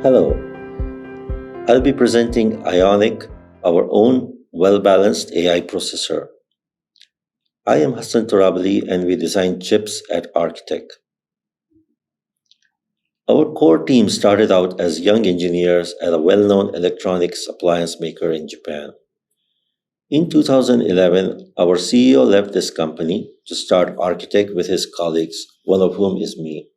Hello, I'll be presenting Ionic, our own well-balanced AI processor. I am Hassan Toorabally and we design chips at ArchiTek. Our core team started out as young engineers at a well-known electronics appliance maker in Japan. In 2011, our CEO left this company to start ArchiTek with his colleagues, one of whom is me.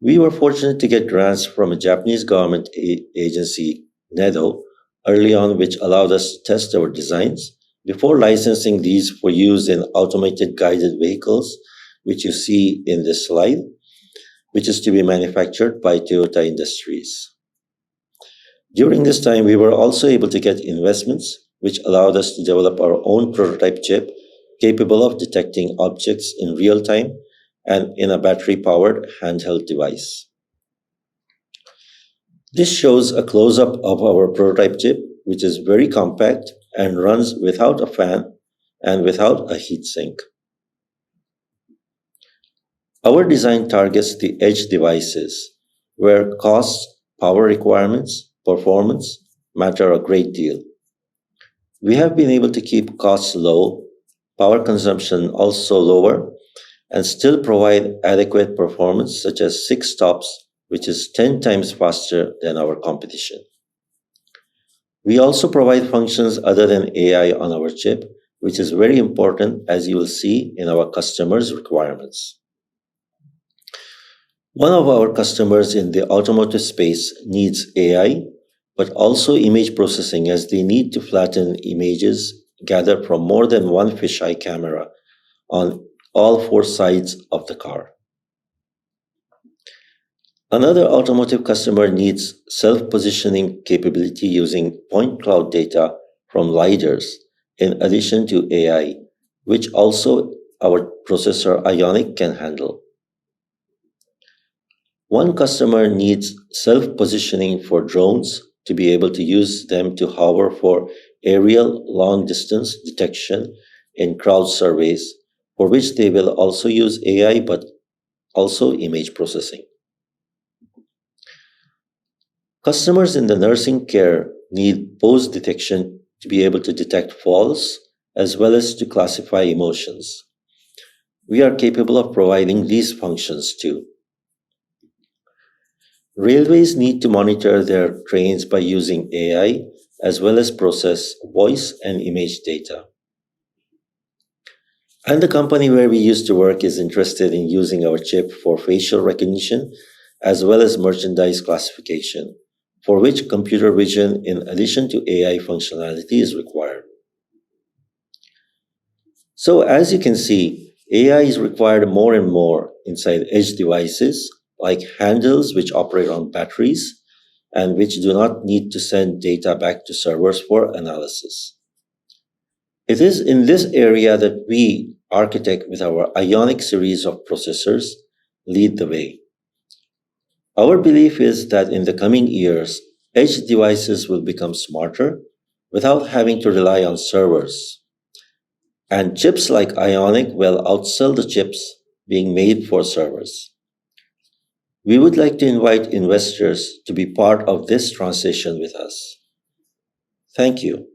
We were fortunate to get grants from a Japanese government agency, NEDO, early on, which allowed us to test our designs before licensing these for use in automated guided vehicles, which you see in this slide, which is to be manufactured by Toyota Industries. During this time, we were also able to get investments, which allowed us to develop our own prototype chip capable of detecting objects in real time and in a battery-powered handheld device. This shows a close-up of our prototype chip, which is very compact and runs without a fan and without a heatsink. Our design targets the edge devices, where cost, power requirements, performance matter a great deal. We have been able to keep costs low, power consumption also lower, and still provide adequate performance such as 6 stops, which is 10 times faster than our competition. We also provide functions other than AI on our chip, which is very important as you will see in our customers' requirements. One of our customers in the automotive space needs AI, but also image processing as they need to flatten images gathered from more than one fisheye camera on all 4 sides of the car. Another automotive customer needs self-positioning capability using point cloud data from LiDARs in addition to AI, which also our processor Ionic can handle. One customer needs self-positioning for drones to be able to use them to hover for aerial long-distance detection in crowd surveys, for which they will also use AI but also image processing. Customers in the nursing care need pose detection to be able to detect falls as well as to classify emotions. We are capable of providing these functions too. Railways need to monitor their trains by using AI as well as process voice and image data. And the company where we used to work is interested in using our chip for facial recognition as well as merchandise classification, for which computer vision in addition to AI functionality is required. So as you can see, AI is required more and more inside edge devices like handles which operate on batteries and which do not need to send data back to servers for analysis. It is in this area that we, ArchiTek, with our Ionic series of processors, lead the way. Our belief is that in the coming years, edge devices will become smarter without having to rely on servers. And chips like Ionic will outsell the chips being made for servers. We would like to invite investors to be part of this transition with us. Thank you.